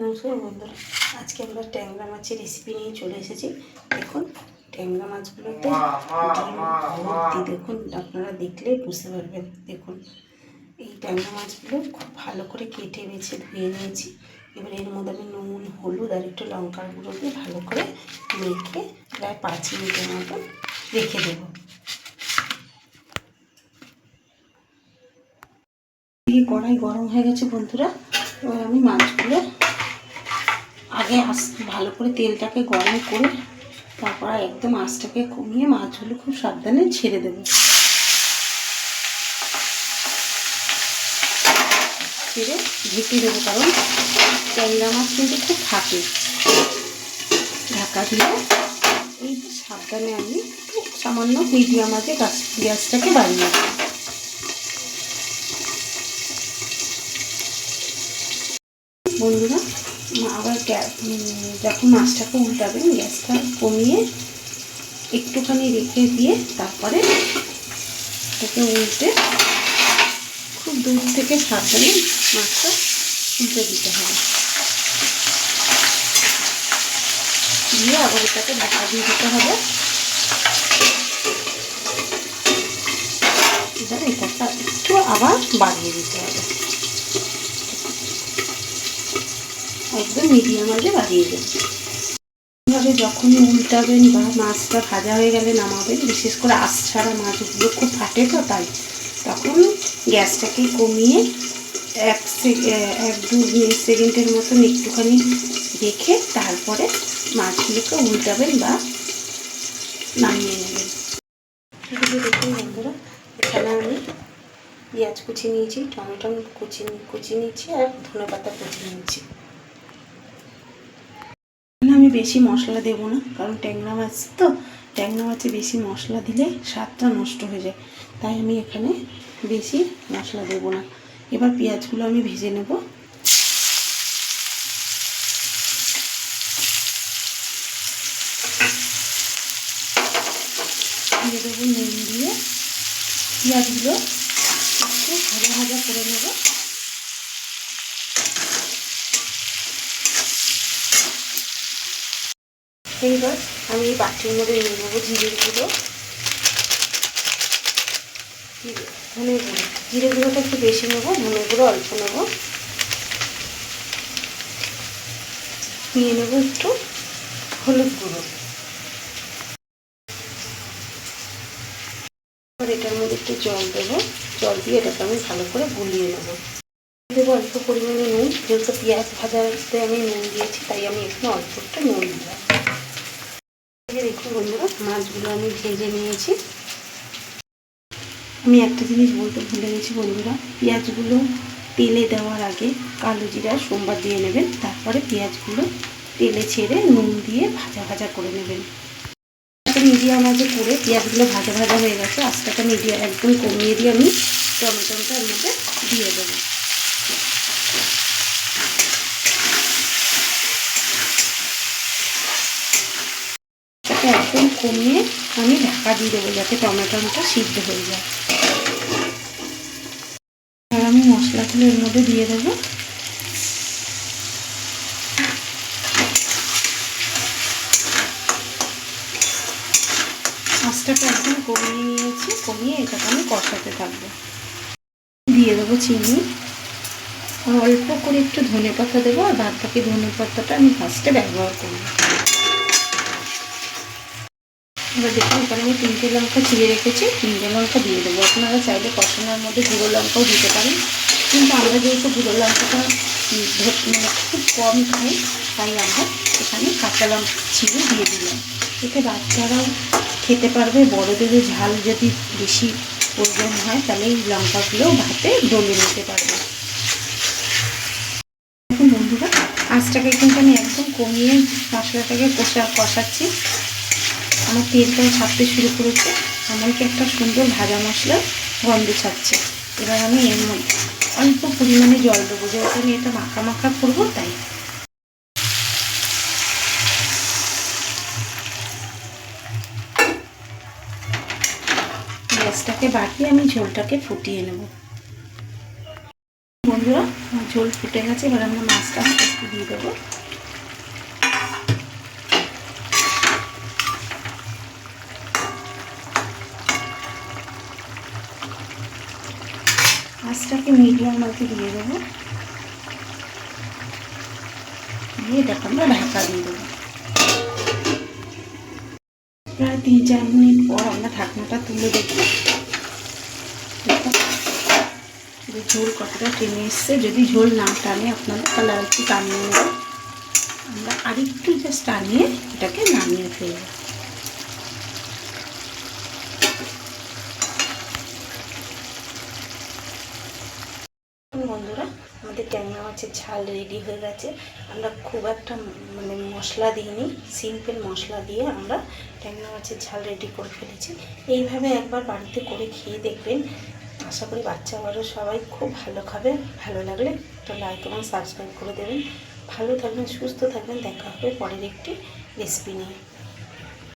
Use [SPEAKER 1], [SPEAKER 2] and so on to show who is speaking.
[SPEAKER 1] নমস্কার বন্ধুরা, আজকে আমরা ট্যাংরা মাছের রেসিপি নিয়ে চলে এসেছি। দেখুন ট্যাংরা মাছগুলোতে ডিম ভর্তি, দেখুন আপনারা দেখলে বুঝতে পারবেন। দেখুন এই ট্যাংরা মাছগুলো খুব ভালো করে কেটে বেছে ধুয়ে নিয়েছি। এবার এর মধ্যে আমি নুন, হলুদ আর একটু লঙ্কার গুঁড়ো দিয়ে ভালো করে মেখে প্রায় 5 মিনিটের মতো রেখে দেব। কড়াই গরম হয়ে গেছে বন্ধুরা। এবার আমি মাছগুলো আগে ভালো করে তেলটাকে গরম করে তারপর একদম আঁচটাকে কমিয়ে মাছগুলো খুব সাবধানে ছেড়ে দেবো। ছেড়ে ঢেকে দেবো, কারণ ট্যাংরা মাছ কিন্তু খুব থাকে। ঢাকা দিয়ে এই সাবধানে আমি সামান্য মিডিয়াম আঁচে গ্যাসটাকে বাড়িয়ে দেবো। বন্ধুরা আবার যখন মাছটাকে উল্টাবেন গ্যাসটা কমিয়ে একটুখানি রেখে দিয়ে তারপরে এটাকে উল্টে খুব দূর থেকে সাবধানে মাছটা উল্টে দিতে হবে। দিয়ে আবার এটাকে ঢাকা দিয়ে দিতে হবে। এবার এটাটা একটু আবার বাড়িয়ে দিতে হবে, একদম মিডিয়াম আঁচে বাড়িয়ে দেবেন। এইভাবে যখনই উল্টাবেন বা মাছটা ভাজা হয়ে গেলে নামাবেন, বিশেষ করে আঁশ ছাড়া মাছগুলো খুব ফাটে তো, তাই তখন গ্যাসটাকে কমিয়ে 1-2 সেকেন্ডের মতন একটুখানি রেখে তারপরে মাছগুলোকে উল্টাবেন বা নামিয়ে নেবেন। দেখুন বন্ধুরা, এখানে আমি পেঁয়াজ কুচি নিয়েছি, টমেটো কুচি নিয়েছি আর ধনেপাতা কুচি নিয়েছি। আমি বেশি মশলা দেবো না, কারণ ট্যাংরা মাছ তো, ট্যাংরা মাছে বেশি মশলা দিলে স্বাদটা নষ্ট হয়ে যায়, তাই আমি এখানে বেশি মশলা দেবো না। এবার পেঁয়াজগুলো আমি ভেজে নেব। দিয়ে দেবো নুন দিয়ে পেঁয়াজগুলো একটু ভাজা ভাজা করে নেব। এইবার আমি এই বাটির মধ্যে নিয়ে নেবো জিরের গুঁড়ো, ধনে গুঁড়ো। জিরে গুঁড়োটা একটু বেশি নেবো, ধনে গুঁড়ো অল্প নেবো। নিয়ে নেবো একটু হলুদ গুঁড়ো। এবার এটার মধ্যে একটু জল দেবো, জল দিয়ে এটাকে আমি ভালো করে গুলিয়ে নেবো। দেবো অল্প পরিমাণে নুন, যেহেতু পেঁয়াজ ভাজাতে আমি নুন দিয়েছি তাই আমি এখানে অল্প একটু নুন দিলাম। দেখুন বন্ধুরা, মাছগুলো আমি ভেজে নিয়েছি। আমি একটা জিনিস বলতে ভুলে গেছি বন্ধুরা, পেঁয়াজগুলো তেলে দেওয়ার আগে কালো জিরা সোমবার দিয়ে নেবেন, তারপরে পেঁয়াজগুলো তেলে ছেড়ে নুন দিয়ে ভাজা ভাজা করে নেবেন। মিডিয়াম আঁচে করে পেঁয়াজগুলো ভাজা ভাজা হয়ে গেছে, আস্তাটা মিডিয়াম একদম কমিয়ে দিয়ে আমি টমেটোটার মধ্যে দিয়ে দেবো। একদম কমিয়ে আমি ঢাকা দিয়ে দেবো যাতে টমেটোটা সিদ্ধ হয়ে যায়। আর আমি মশলাগুলো এর মধ্যে দিয়ে দেবো। আঁচটাকে একদম কমিয়ে নিয়েছি, কমিয়ে এটাকে আমি কষাতে থাকবো। দিয়ে দেবো চিনি আর অল্প করে একটু ধনে পাতা দেবো, আর বাদ বাকি ধনে পাতাটা আমি ফার্স্টে ব্যবহার করবো। এবার দেখুন এখানে আমি 3টে লঙ্কা চিড়ে রেখেছি, 3টে লঙ্কা দিয়ে দেবো। আপনারা চাইলে কষানোর মধ্যে গুঁড়ো লঙ্কাও দিতে পারেন, কিন্তু আমরা যেহেতু গুঁড়ো লঙ্কাটা খুব কম খাই তাই আমরা এখানে কাঁচা লঙ্কা চিড়ে দিয়ে দিলাম। এতে বাচ্চারাও খেতে পারবে, বড়দেরও ঝাল যদি বেশি প্রয়োজন হয় তাহলে এই লঙ্কাগুলোও ভাতে ডলে নিতে পারবে। দেখুন বন্ধুরা, আঁচটাকে কিন্তু আমি একদম কমিয়ে মশলাটাকে কষাচ্ছি। আমার তেলটাও ছাড়তে শুরু করেছে, এমনকি একটা সুন্দর ভাজা মশলার গন্ধ ছাড়ছে। এবার আমি এর মধ্যে অল্প পরিমাণে জল দেবো, যেহেতু আমি এটা মাখা মাখা করবো তাই। গ্যাসটাকে বাড়িয়ে আমি ঝোলটাকে ফুটিয়ে নেব। বন্ধুরা ঝোল ফুটে গেছে, এবার আমরা মাছটা আস্তে আস্তে দিয়ে দেবো। গ্যাসটাকে মিডিয়াম আঁচে দিয়ে দেবো, দিয়ে দেখো আমরা ঢাকা দিয়ে দেবো। প্রায় 3-4 মিনিট পর আমরা ঢাকনাটা তুলে দেখি যে ঝোল কতটা টেনে এসছে। যদি ঝোল না টানে আপনাদের তাহলে আর একটু টানিয়ে নেব। আমরা আরেকটু জাস্ট টানিয়ে এটাকে নামিয়ে ফেলব। বন্ধুরা, আমাদের ট্যাংরা মাছের ঝাল রেডি হয়ে গেছে। আমরা খুব একটা মশলা দিইনি, সিম্পল মশলা দিয়ে আমরা ট্যাংরা মাছের ঝাল রেডি করে ফেলেছি। এইভাবে একবার বাড়িতে করে খেয়ে দেখবেন, আশা করি বাচ্চা বড় সবাই খুব ভালো খাবে। ভালো লাগলে একটা লাইক এবং সাবস্ক্রাইব করে দেবেন। ভালো থাকবেন, সুস্থ থাকবেন। দেখা হবে পরের একটি রেসিপি নিয়ে।